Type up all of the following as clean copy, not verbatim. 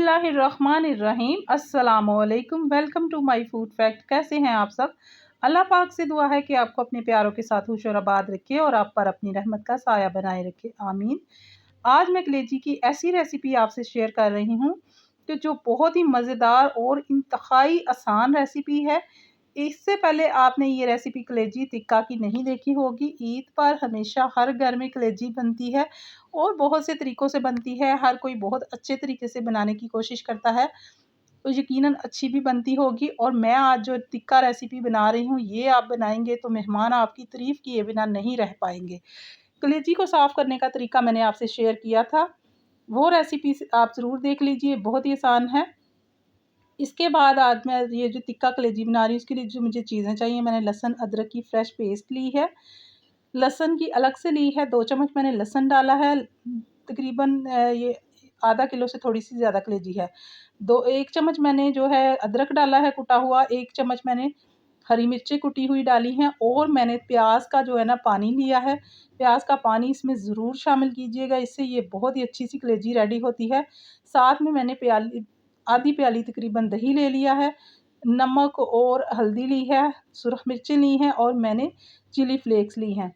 बिस्मिल्लाहिर्रहमानिर्रहीम। अस्सलामुअलैकुम। Welcome to my food fact. कैसे हैं आप सब? अल्लाह पाक से दुआ है कि आपको अपने प्यारों के साथ खुश और आबाद रखे और आप पर अपनी रहमत का साया बनाए रखे, आमीन। आज मैं कलेजी की ऐसी रेसिपी आपसे शेयर कर रही हूँ कि जो बहुत ही मज़ेदार और इंतहाई आसान रेसिपी है। इससे पहले आपने ये रेसिपी कलेजी टिक्का की नहीं देखी होगी। ईद पर हमेशा हर घर में कलेजी बनती है और बहुत से तरीक़ों से बनती है। हर कोई बहुत अच्छे तरीके से बनाने की कोशिश करता है, तो यकीनन अच्छी भी बनती होगी। और मैं आज जो टिक्का रेसिपी बना रही हूँ, ये आप बनाएंगे तो मेहमान आपकी तारीफ़ किए बिना नहीं रह पाएंगे। कलेजी को साफ़ करने का तरीका मैंने आपसे शेयर किया था, वो रेसिपी आप ज़रूर देख लीजिए, बहुत ही आसान है। इसके बाद आज मैं ये जो टिक्का कलेजी बना रही हूँ, उसके लिए जो मुझे चीज़ें चाहिए, मैंने लहसुन अदरक की फ्रेश पेस्ट ली है। लहसुन की अलग से ली है, 2 चम्मच मैंने लहसुन डाला है। तकरीबन ये आधा किलो से थोड़ी सी ज़्यादा कलेजी है। 1 चम्मच मैंने जो है अदरक डाला है कुटा हुआ, 1 चम्मच मैंने हरी मिर्चें कुटी हुई डाली हैं और मैंने प्याज का जो है ना पानी लिया है। प्याज का पानी इसमें ज़रूर शामिल कीजिएगा, इससे ये बहुत ही अच्छी सी कलेजी रेडी होती है। साथ में मैंने आधी प्याली तकरीबन दही ले लिया है, नमक और हल्दी ली है, सुरख मिर्चें ली हैं और मैंने चिली फ्लेक्स ली हैं।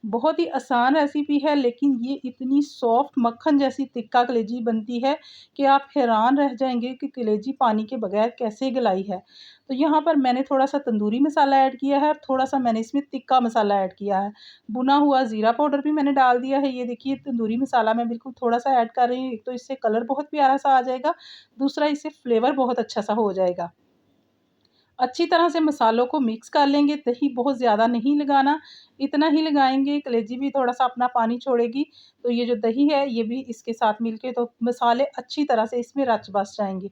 बहुत ही आसान रेसिपी है, लेकिन ये इतनी सॉफ्ट मक्खन जैसी टिक्का कलेजी बनती है कि आप हैरान रह जाएंगे कि कलेजी पानी के बगैर कैसे गलाई है। तो यहाँ पर मैंने थोड़ा सा तंदूरी मसाला ऐड किया है और थोड़ा सा मैंने इसमें टिक्का मसाला ऐड किया है। भुना हुआ ज़ीरा पाउडर भी मैंने डाल दिया है। ये देखिए, तंदूरी मसाला मैं बिल्कुल थोड़ा सा ऐड कर रही हूँ। एक तो इससे कलर बहुत प्यारा सा आ जाएगा, दूसरा इससे फ्लेवर बहुत अच्छा सा हो जाएगा। अच्छी तरह से मसालों को मिक्स कर लेंगे। दही बहुत ज़्यादा नहीं लगाना, इतना ही लगाएंगे, कलेजी भी थोड़ा-सा अपना पानी छोड़ेगी। तो ये जो दही है, ये भी इसके साथ मिलके तो मसाले अच्छी तरह से इसमें रच-बस जाएँगे।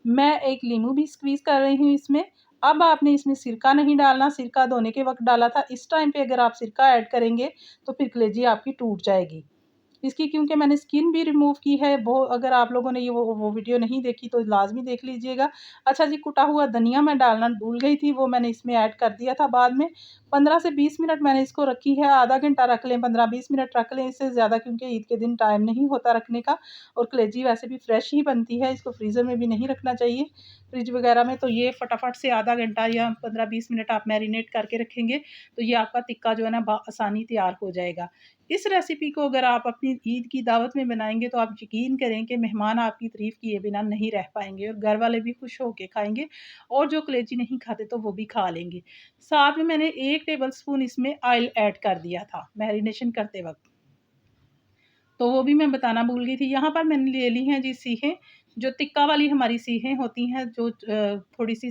मैं एक नींबू भी स्क्वीज़ कर रही हूँ इसमें। अब आपने इसमें सिरका नहीं डालना, सिरका धोने के वक़्त डाला था। इस टाइम पे अगर आप सिरका ऐड करेंगे, तो फिर कलेजी आपकी टूट जाएगी। इसकी क्योंकि मैंने स्किन भी रिमूव की है, वो अगर आप लोगों ने ये वो वीडियो नहीं देखी तो लाज़मी देख लीजिएगा। अच्छा जी, कुटा हुआ धनिया मैं डालना भूल गई थी, वो मैंने इसमें ऐड कर दिया था बाद में। 15 से 20 मिनट मैंने इसको रखी है, आधा घंटा रख लें, 15-20 मिनट रख लें, इससे ज़्यादा, क्योंकि ईद के दिन टाइम नहीं होता रखने का और कलेजी वैसे भी फ्रेश ही बनती है, इसको फ्रीज़र में भी नहीं रखना चाहिए, फ्रिज वगैरह में। तो ये फटाफट से आधा घंटा या 15-20 मिनट आप मैरिनेट करके रखेंगे, तो ये आपका टिक्का जो है ना आसानी तैयार हो जाएगा। इस रेसिपी को अगर आप अपनी ईद की दावत में बनाएँगे, तो आप यकीन करें कि मेहमान आपकी तारीफ़ किए बिना नहीं रह पाएँगे और घर वाले भी खुश होके खाएँगे और जो कलेजी नहीं खाते तो वो भी खा लेंगे। साथ में मैंने 1 टेबलस्पून इसमें ऑयल ऐड कर दिया था मैरिनेशन करते वक़्त, तो वो भी मैं बताना भूल गई थी। यहाँ पर मैंने ले ली हैं जी सीखें, जो टिक्का वाली हमारी सीखें होती हैं, जो थोड़ी-सी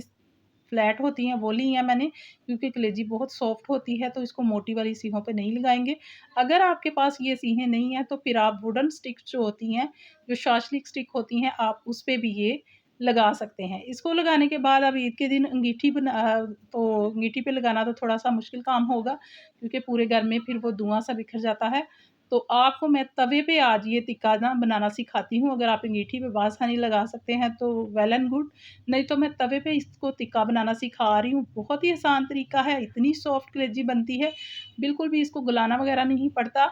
फ्लैट होती हैं, वो ली हैं मैंने, क्योंकि कलेजी बहुत सॉफ्ट होती है, तो इसको मोटी वाली सीहों पे नहीं लगाएँगे। अगर आपके पास ये सीहें नहीं हैं, तो फिर आप वुडन स्टिक्स जो होती हैं, जो शाशलिक स्टिक होती हैं, आप उस पे भी ये लगा सकते हैं। इसको लगाने के बाद अब ईद के दिन तो अंगीठी पे लगाना तो थोड़ा-सा मुश्किल काम होगा, क्योंकि पूरे घर में फिर वो धुआँ सा बिखर जाता है। तो आपको मैं तवे पे आज ये टिक्का ना बनाना सिखाती हूँ। अगर आप अंगीठी पे बासानी लगा सकते हैं तो वेल एंड गुड, नहीं तो मैं तवे पे इसको टिक्का बनाना सिखा रही हूँ। बहुत ही आसान तरीका है, इतनी सॉफ्ट कलेजी बनती है, बिल्कुल भी इसको गलाना वगैरह नहीं पड़ता।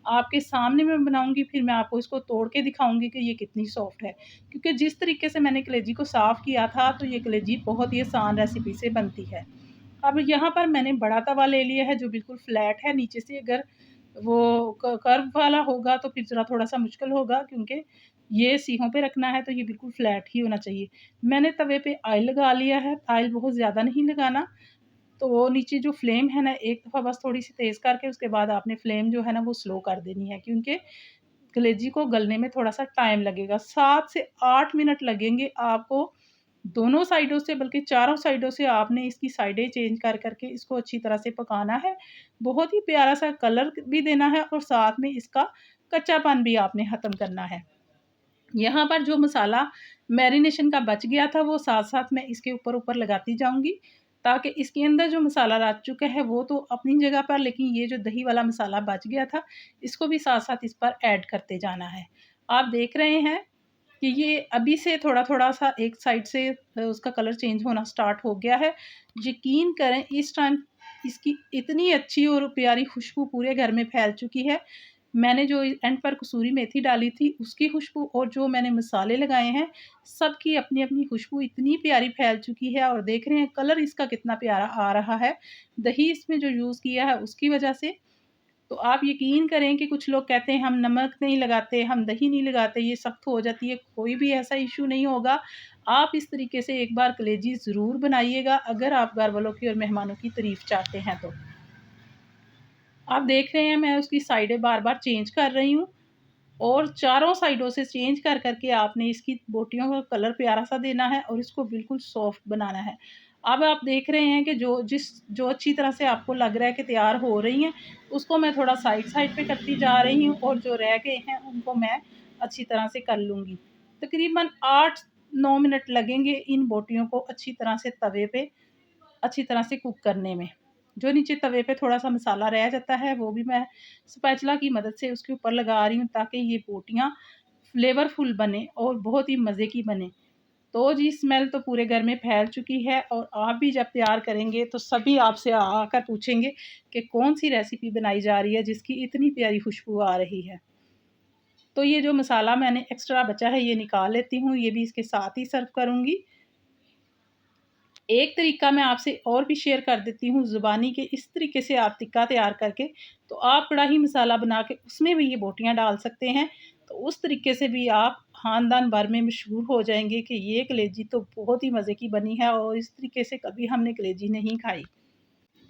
आपके सामने मैं बनाऊँगी, फिर मैं आपको इसको तोड़ के दिखाऊँगी कि ये कितनी सॉफ्ट है। क्योंकि जिस तरीके से मैंने कलेजी को साफ़ किया था, तो ये कलेजी बहुत ही आसान रेसिपी से बनती है। अब यहाँ पर मैंने बड़ा तवा ले लिया है, जो बिल्कुल फ्लैट है। नीचे से अगर वो कर्व वाला होगा तो फिर ज़रा थोड़ा-सा मुश्किल होगा, क्योंकि ये सीहों पे रखना है, तो ये बिल्कुल फ्लैट ही होना चाहिए। मैंने तवे पे ऑयल लगा लिया है, ऑयल बहुत ज़्यादा नहीं लगाना। तो वो नीचे जो फ्लेम है ना, एक दफ़ा बस थोड़ी-सी तेज़ करके उसके बाद आपने फ्लेम जो है ना वो स्लो कर देनी है, क्योंकि कलेजी को गलने में थोड़ा-सा टाइम लगेगा। 7 से 8 मिनट लगेंगे आपको दोनों साइडों से, बल्कि चारों साइडों से आपने इसकी साइडें चेंज कर के इसको अच्छी तरह से पकाना है। बहुत ही प्यारा-सा कलर भी देना है और साथ में इसका कच्चापन भी आपने ख़त्म करना है। यहाँ पर जो मसाला मैरिनेशन का बच गया था, वो साथ-साथ मैं इसके ऊपर-ऊपर लगाती जाऊँगी, ताकि इसके अंदर जो मसाला रच चुका है वो तो अपनी जगह पर, लेकिन ये जो दही वाला मसाला बच गया था, इसको भी साथ-साथ इस पर ऐड करते जाना है। आप देख रहे हैं कि ये अभी से थोड़ा-थोड़ा सा एक साइड से उसका कलर चेंज होना स्टार्ट हो गया है। यकीन करें, इस टाइम इसकी इतनी अच्छी और प्यारी खुशबू पूरे घर में फैल चुकी है मैंने जो एंड पर कसूरी मेथी डाली थी उसकी खुशबू और जो मैंने मसाले लगाए हैं सबकी अपनी अपनी खुशबू इतनी प्यारी फैल चुकी है। और देख रहे हैं कलर इसका कितना प्यारा आ रहा है, दही इसमें जो यूज़ किया है उसकी वजह से। तो आप यकीन करें कि कुछ लोग कहते हैं हम नमक नहीं लगाते, हम दही नहीं लगाते, ये सख्त हो जाती है, कोई भी ऐसा इशू नहीं होगा। आप इस तरीके से एक बार कलेजी ज़रूर बनाइएगा अगर आप घर वालों की और मेहमानों की तारीफ़ चाहते हैं तो। आप देख रहे हैं मैं उसकी साइडें बार-बार चेंज कर रही हूँ और चारों साइडों से चेंज कर के आपने इसकी बोटियों का कलर प्यारा-सा देना है और इसको बिल्कुल सॉफ्ट बनाना है। अब आप देख रहे हैं कि जो अच्छी तरह से आपको लग रहा है कि तैयार हो रही हैं, उसको मैं थोड़ा साइड-साइड पे करती जा रही हूँ और जो रह गए हैं उनको मैं अच्छी तरह से कर लूँगी। तकरीबन 8-9 मिनट लगेंगे इन बोटियों को अच्छी तरह से तवे पे अच्छी तरह से कुक करने में। जो नीचे तवे पे थोड़ा-सा मसाला रह जाता है, वो भी मैं स्पैचुला की मदद से उसके ऊपर लगा रही हूँ ताकि ये बोटियाँ फ्लेवरफुल बने और बहुत ही मज़े की बने। तो जी स्मेल तो पूरे घर में फैल चुकी है और आप भी जब तैयार करेंगे तो सभी आपसे आकर पूछेंगे कि कौन-सी रेसिपी बनाई जा रही है जिसकी इतनी प्यारी खुशबू आ रही है। तो ये जो मसाला मैंने एक्स्ट्रा बचा है ये निकाल लेती हूँ, ये भी इसके साथ ही सर्व करूँगी। एक तरीका मैं आपसे और भी शेयर कर देती हूँ ज़ुबानी के इस तरीके से आप टिक्का तैयार करके तो आप कढ़ाई मसाला बना के उसमें भी ये बोटियाँ डाल सकते हैं। तो उस तरीके से भी आप ख़ानदान भर में मशहूर हो जाएँगे कि ये कलेजी तो बहुत ही मज़े की बनी है और इस तरीके से कभी हमने कलेजी नहीं खाई।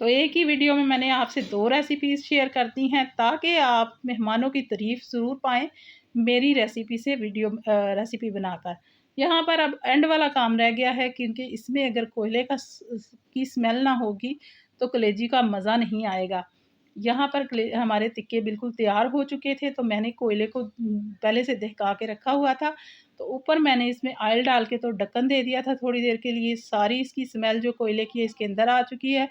तो एक ही वीडियो में मैंने आपसे 2 रेसिपीज़ शेयर कर दी हैं ताकि आप मेहमानों की तारीफ़ ज़रूर पाएँ मेरी रेसिपी से रेसिपी बनाकर। यहाँ पर अब एंड वाला काम रह गया है क्योंकि इसमें अगर कोयले का की स्मेल ना होगी तो कलेजी का मज़ा नहीं आएगा। यहाँ पर हमारे टिक्के बिल्कुल तैयार हो चुके थे तो मैंने कोयले को पहले से दहका के रखा हुआ था। तो ऊपर मैंने इसमें ऑयल डाल के तो ढक्कन दे दिया था थोड़ी देर के लिए, सारी इसकी स्मेल जो कोयले की है इसके अंदर आ चुकी है।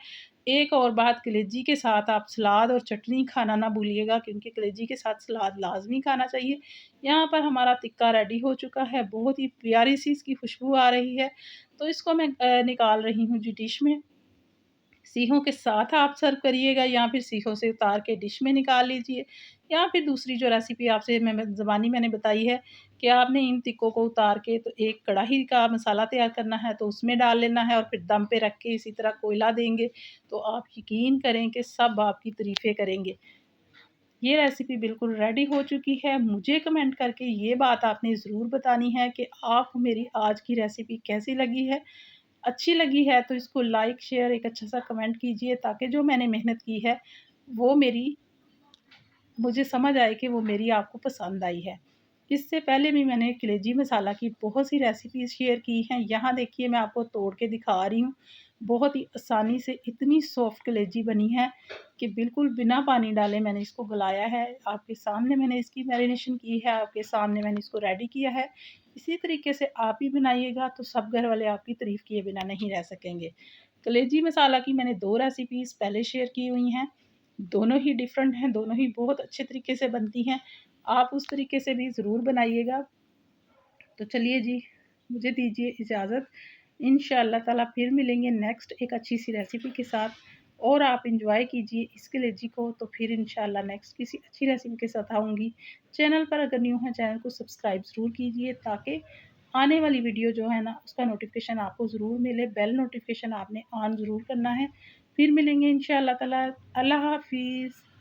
एक और बात, कलेजी के साथ आप सलाद और चटनी खाना ना भूलिएगा क्योंकि कलेजी के साथ सलाद लाज़मी खाना चाहिए। यहाँ पर हमारा टिक्का रेडी हो चुका है, बहुत ही प्यारी-सी इसकी खुशबू आ रही है। तो इसको मैं निकाल रही हूँ जी डिश में। सीहों के साथ आप सर्व करिएगा या फिर सीहों से उतार के डिश में निकाल लीजिए या फिर दूसरी जो रेसिपी आपसे ज़बानी मैंने बताई है कि आपने इन टिक्कों को उतार के तो एक कढ़ाई का मसाला तैयार करना है तो उसमें डाल लेना है और फिर दम पे रख के इसी तरह कोयला देंगे तो आप यकीन करें कि सब आपकी तारीफ़ें करेंगे। ये रेसिपी बिल्कुल रेडी हो चुकी है। मुझे कमेंट करके ये बात आपने ज़रूर बतानी है कि आपको मेरी आज की रेसिपी कैसी लगी है। अच्छी लगी है तो इसको लाइक, शेयर एक अच्छा-सा कमेंट कीजिए ताकि जो मैंने मेहनत की है वो मेरी मुझे समझ आए कि वो मेरी आपको पसंद आई है। इससे पहले भी मैंने कलेजी मसाला की बहुत सी रेसिपीज़ शेयर की हैं। यहाँ देखिए मैं आपको तोड़ के दिखा रही हूँ। बहुत ही आसानी से इतनी सॉफ्ट कलेजी बनी है कि बिल्कुल बिना पानी डाले मैंने इसको गलाया है। आपके सामने मैंने इसकी मैरिनेशन की है, आपके सामने मैंने इसको रेडी किया है। इसी तरीके से आप भी बनाइएगा तो सब घर वाले आपकी तारीफ़ किए बिना नहीं रह सकेंगे। कलेजी मसाला की मैंने 2 रेसिपीज़ पहले शेयर की हुई हैं। दोनों ही डिफ़रेंट हैं, दोनों ही बहुत अच्छे तरीके से बनती हैं। आप उस तरीके से भी ज़रूर बनाइएगा। तो चलिए जी, मुझे दीजिए इजाज़त। इंशाअल्लाह ताला फिर मिलेंगे नेक्स्ट एक अच्छी-सी रेसिपी के साथ और आप एन्जॉय कीजिए इस कलेजी को। तो फिर इंशाअल्लाह नेक्स्ट किसी अच्छी रेसिपी के साथ आऊँगी। चैनल पर अगर न्यू हैं, चैनल को सब्सक्राइब ज़रूर कीजिए ताकि आने वाली वीडियो जो है ना, उसका नोटिफ़िकेशन आपको ज़रूर मिले। बेल नोटिफ़िकेशन आपने ऑन ज़रूर करना है। फिर मिलेंगे इंशाअल्लाह ताला। अल्लाह हाफ़िज़।